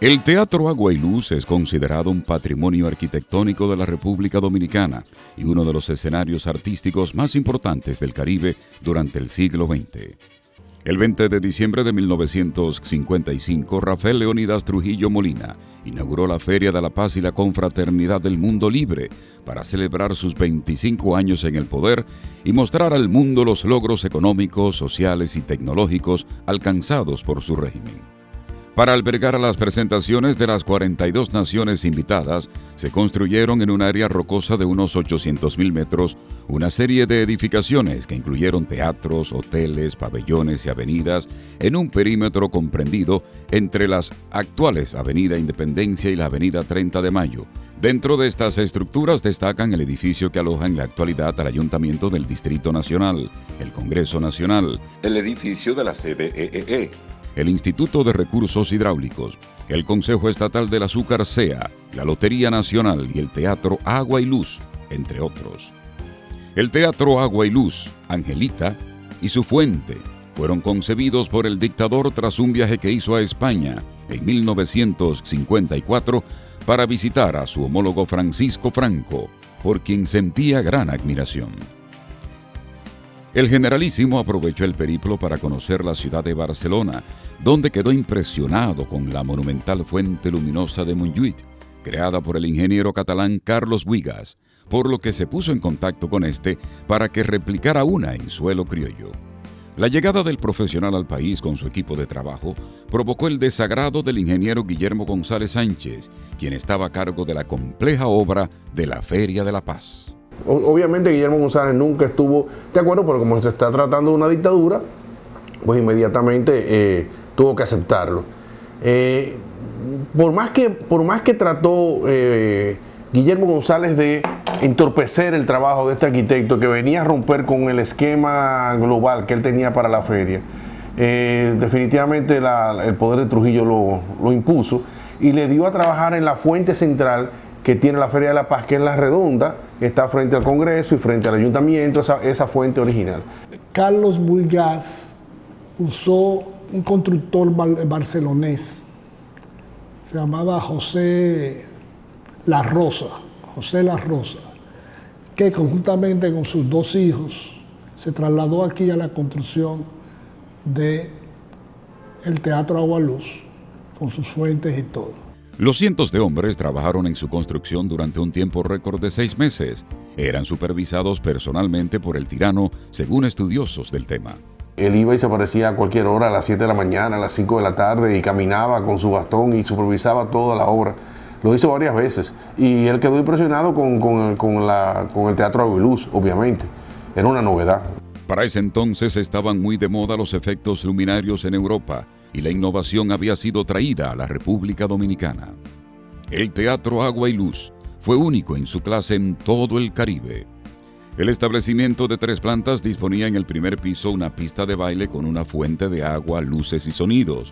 El Teatro Agua y Luz es considerado un patrimonio arquitectónico de la República Dominicana y uno de los escenarios artísticos más importantes del Caribe durante el siglo XX. El 20 de diciembre de 1955, Rafael Leónidas Trujillo Molina inauguró la Feria de la Paz y la Confraternidad del Mundo Libre para celebrar sus 25 años en el poder y mostrar al mundo los logros económicos, sociales y tecnológicos alcanzados por su régimen. Para albergar a las presentaciones de las 42 naciones invitadas, se construyeron en un área rocosa de unos 800.000 metros una serie de edificaciones que incluyeron teatros, hoteles, pabellones y avenidas en un perímetro comprendido entre las actuales Avenida Independencia y la Avenida 30 de Mayo. Dentro de estas estructuras destacan el edificio que aloja en la actualidad al Ayuntamiento del Distrito Nacional, el Congreso Nacional, el edificio de la CDEE, el Instituto de Recursos Hidráulicos, el Consejo Estatal del Azúcar CEA, la Lotería Nacional y el Teatro Agua y Luz, entre otros. El Teatro Agua y Luz, Angelita y su fuente fueron concebidos por el dictador tras un viaje que hizo a España en 1954 para visitar a su homólogo Francisco Franco, por quien sentía gran admiración. El generalísimo aprovechó el periplo para conocer la ciudad de Barcelona, donde quedó impresionado con la monumental fuente luminosa de Montjuïc, creada por el ingeniero catalán Carlos Buigas, por lo que se puso en contacto con este para que replicara una en suelo criollo. La llegada del profesional al país con su equipo de trabajo provocó el desagrado del ingeniero Guillermo González Sánchez, quien estaba a cargo de la compleja obra de la Feria de la Paz. Obviamente Guillermo González nunca estuvo de acuerdo, pero como se está tratando de una dictadura, pues inmediatamente tuvo que aceptarlo. Por más que trató Guillermo González de entorpecer el trabajo de este arquitecto que venía a romper con el esquema global que él tenía para la feria, definitivamente el poder de Trujillo lo impuso y le dio a trabajar en la fuente central que tiene la Feria de la Paz, que es la redonda, que está frente al Congreso y frente al Ayuntamiento, esa fuente original. Carlos Buigas usó un constructor barcelonés, se llamaba José La Rosa, que conjuntamente con sus dos hijos se trasladó aquí a la construcción del Teatro Agua Luz, con sus fuentes y todo. Los cientos de hombres trabajaron en su construcción durante un tiempo récord de 6 meses. Eran supervisados personalmente por el tirano, según estudiosos del tema. Él iba y se aparecía a cualquier hora, a las 7 de la mañana, a las 5 de la tarde, y caminaba con su bastón y supervisaba toda la obra. Lo hizo varias veces y él quedó impresionado con el Teatro Agua y Luz, obviamente. Era una novedad. Para ese entonces estaban muy de moda los efectos luminarios en Europa y la innovación había sido traída a la República Dominicana. El Teatro Agua y Luz fue único en su clase en todo el Caribe. El establecimiento de 3 plantas disponía en el primer piso una pista de baile con una fuente de agua, luces y sonidos.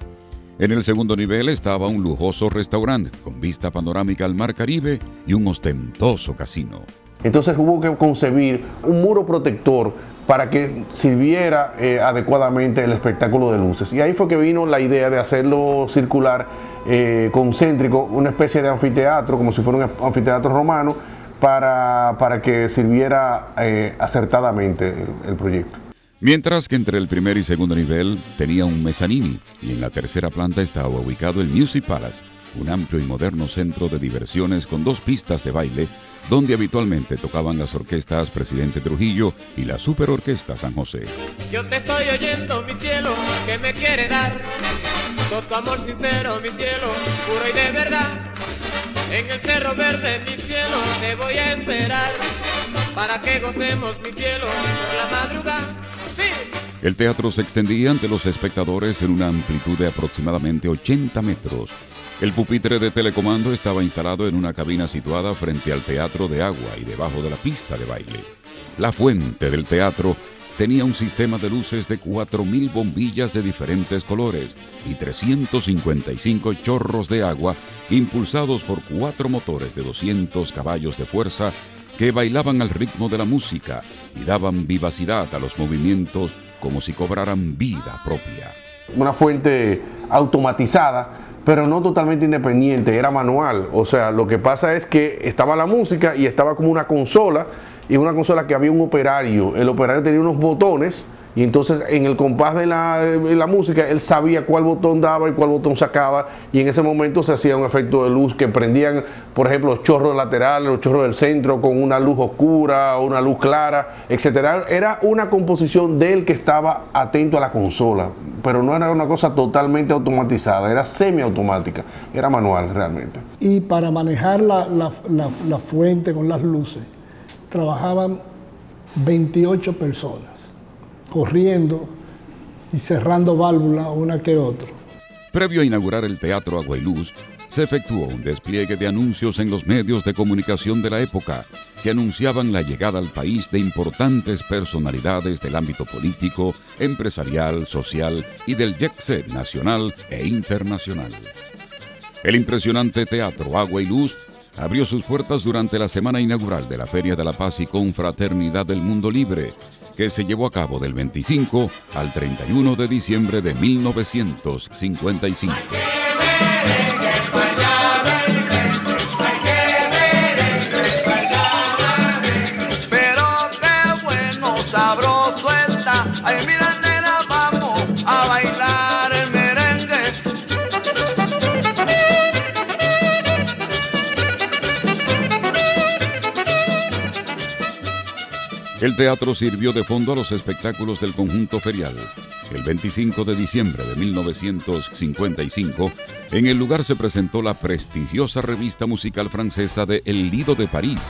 En el segundo nivel estaba un lujoso restaurante con vista panorámica al Mar Caribe y un ostentoso casino. Entonces hubo que concebir un muro protector para que sirviera adecuadamente el espectáculo de luces. Y ahí fue que vino la idea de hacerlo circular, concéntrico, una especie de anfiteatro, como si fuera un anfiteatro romano, para que sirviera acertadamente el proyecto. Mientras que entre el primer y segundo nivel tenía un mezanini y en la tercera planta estaba ubicado el Music Palace, un amplio y moderno centro de diversiones con 2 pistas de baile donde habitualmente tocaban las orquestas Presidente Trujillo y la Superorquesta San José. Yo te estoy oyendo, mi cielo, que me quiere dar todo tu amor sincero, mi cielo, puro y de verdad. En el Cerro Verde, mi cielo, te voy a esperar para que gocemos, mi cielo, por la madrugada. ¡Sí! El teatro se extendía ante los espectadores en una amplitud de aproximadamente 80 metros. El pupitre de telecomando estaba instalado en una cabina situada frente al teatro de agua y debajo de la pista de baile. La fuente del teatro tenía un sistema de luces de 4.000 bombillas de diferentes colores y 355 chorros de agua impulsados por 4 motores de 200 caballos de fuerza que bailaban al ritmo de la música y daban vivacidad a los movimientos como si cobraran vida propia. Una fuente automatizada pero no totalmente independiente, era manual. O sea, lo que pasa es que estaba la música y estaba como una consola, y una consola que había un operario. El operario tenía unos botones, y entonces en el compás de la música él sabía cuál botón daba y cuál botón sacaba, y en ese momento se hacía un efecto de luz que prendían, por ejemplo, los chorros laterales, los chorros del centro con una luz oscura o una luz clara, etcétera. Era una composición de él que estaba atento a la consola, pero no era una cosa totalmente automatizada, era semiautomática, era manual realmente. Y para manejar la fuente con las luces, trabajaban 28 personas, corriendo y cerrando válvulas una que otra. Previo a inaugurar el Teatro Agua y Luz, se efectuó un despliegue de anuncios en los medios de comunicación de la época que anunciaban la llegada al país de importantes personalidades del ámbito político, empresarial, social y del jet set nacional e internacional. El impresionante Teatro Agua y Luz abrió sus puertas durante la semana inaugural de la Feria de la Paz y Confraternidad del Mundo Libre, que se llevó a cabo del 25 al 31 de diciembre de 1955. Pero qué bueno, sabroso está. Ay, mira, nena, vamos a bailar el merengue. El teatro sirvió de fondo a los espectáculos del conjunto ferial. El 25 de diciembre de 1955, en el lugar se presentó la prestigiosa revista musical francesa de El Lido de París.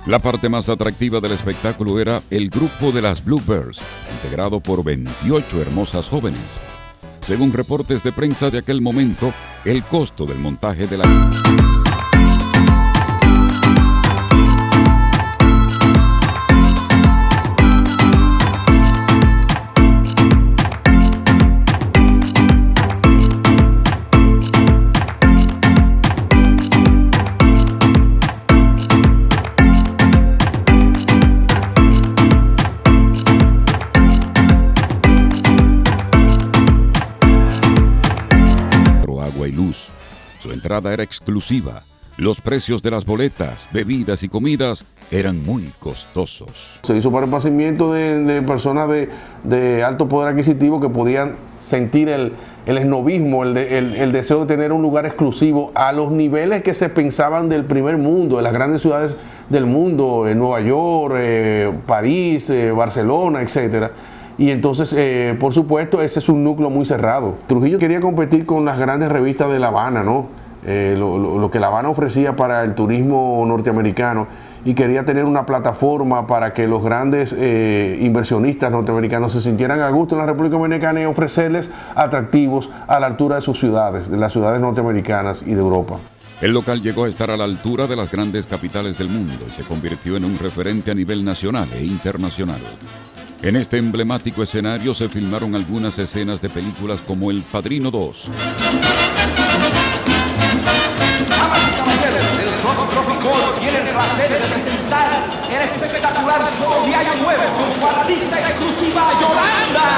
La parte más atractiva del espectáculo era el grupo de las Bluebirds, integrado por 28 hermosas jóvenes. Según reportes de prensa de aquel momento, el costo del montaje de la... Agua y Luz. Su entrada era exclusiva. Los precios de las boletas, bebidas y comidas eran muy costosos. Se hizo para el esparcimiento de personas de alto poder adquisitivo que podían sentir el esnobismo, el deseo de tener un lugar exclusivo a los niveles que se pensaban del primer mundo, de las grandes ciudades del mundo, Nueva York, París, Barcelona, etcétera. Y entonces, por supuesto, ese es un núcleo muy cerrado. Trujillo quería competir con las grandes revistas de La Habana, ¿no? Lo que La Habana ofrecía para el turismo norteamericano, y quería tener una plataforma para que los grandes inversionistas norteamericanos se sintieran a gusto en la República Dominicana y ofrecerles atractivos a la altura de sus ciudades, de las ciudades norteamericanas y de Europa. El local llegó a estar a la altura de las grandes capitales del mundo y se convirtió en un referente a nivel nacional e internacional. En este emblemático escenario se filmaron algunas escenas de películas como El Padrino 2. Damas y caballeros, el Rock Tropicol tiene el placer de presentar el espectacular show de Año Nuevo con su artista exclusiva Yolanda.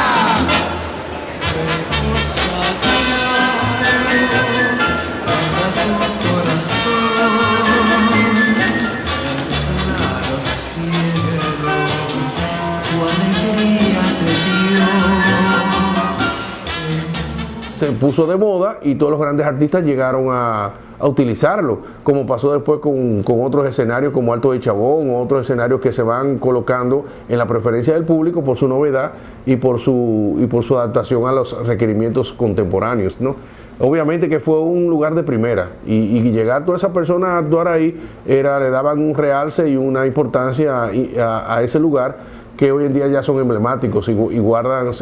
Se puso de moda y todos los grandes artistas llegaron a utilizarlo, como pasó después con otros escenarios como Alto de Chabón o otros escenarios que se van colocando en la preferencia del público por su novedad y por su adaptación a los requerimientos contemporáneos, ¿no? Obviamente que fue un lugar de primera y llegar todas esas personas a actuar ahí le daban un realce y una importancia a ese lugar que hoy en día ya son emblemáticos y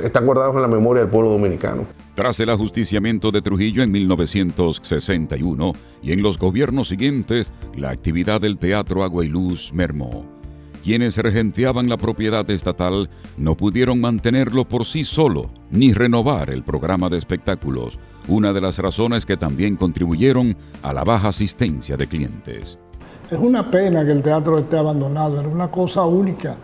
están guardados en la memoria del pueblo dominicano. Tras el ajusticiamiento de Trujillo en 1961 y en los gobiernos siguientes, la actividad del Teatro Agua y Luz mermó. Quienes regenteaban la propiedad estatal no pudieron mantenerlo por sí solo, ni renovar el programa de espectáculos, una de las razones que también contribuyeron a la baja asistencia de clientes. Es una pena que el teatro esté abandonado, era una cosa única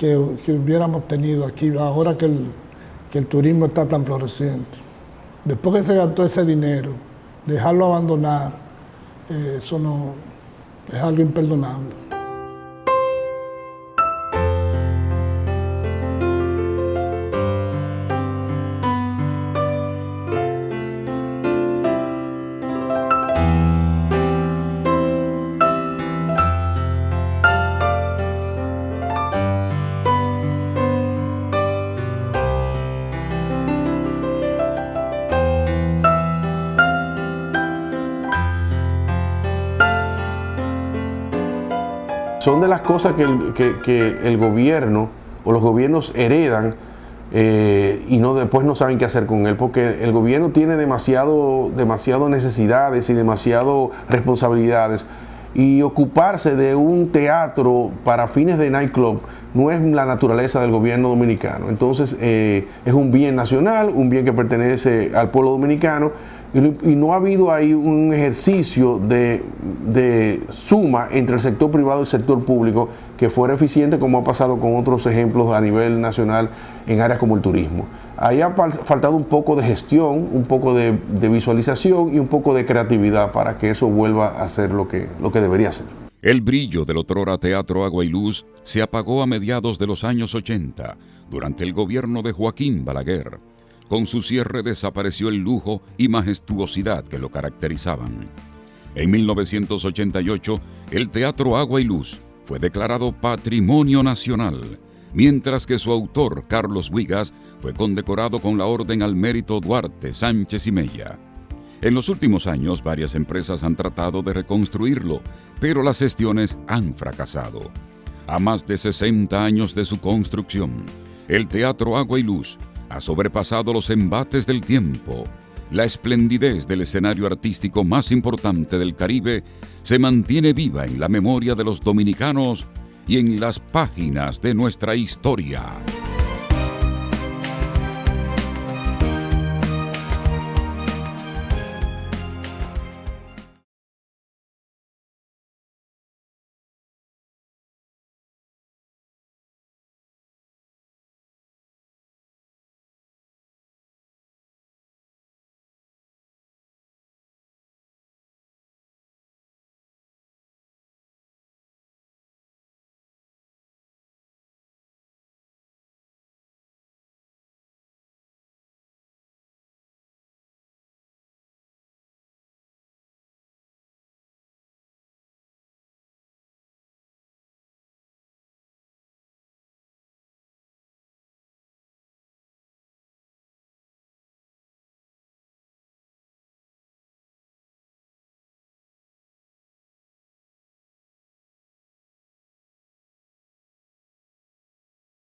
que hubiéramos tenido aquí ahora que el turismo está tan floreciente. Después que se gastó ese dinero, dejarlo abandonar, eso no es algo imperdonable. Son de las cosas que el gobierno o los gobiernos heredan y después no saben qué hacer con él, porque el gobierno tiene demasiado necesidades y demasiado responsabilidades, y ocuparse de un teatro para fines de nightclub no es la naturaleza del gobierno dominicano. Entonces es un bien nacional, un bien que pertenece al pueblo dominicano, y no ha habido ahí un ejercicio de suma entre el sector privado y el sector público que fuera eficiente, como ha pasado con otros ejemplos a nivel nacional en áreas como el turismo. Ahí ha faltado un poco de gestión, un poco de visualización y un poco de creatividad para que eso vuelva a ser lo que debería ser. El brillo del otrora Teatro Agua y Luz se apagó a mediados de los años 80, durante el gobierno de Joaquín Balaguer. Con su cierre desapareció el lujo y majestuosidad que lo caracterizaban. En 1988, el Teatro Agua y Luz fue declarado Patrimonio Nacional, mientras que su autor, Carlos Huigas, fue condecorado con la Orden al Mérito Duarte Sánchez y Mella. En los últimos años, varias empresas han tratado de reconstruirlo, pero las gestiones han fracasado. A más de 60 años de su construcción, el Teatro Agua y Luz ha sobrepasado los embates del tiempo. La esplendidez del escenario artístico más importante del Caribe se mantiene viva en la memoria de los dominicanos y en las páginas de nuestra historia.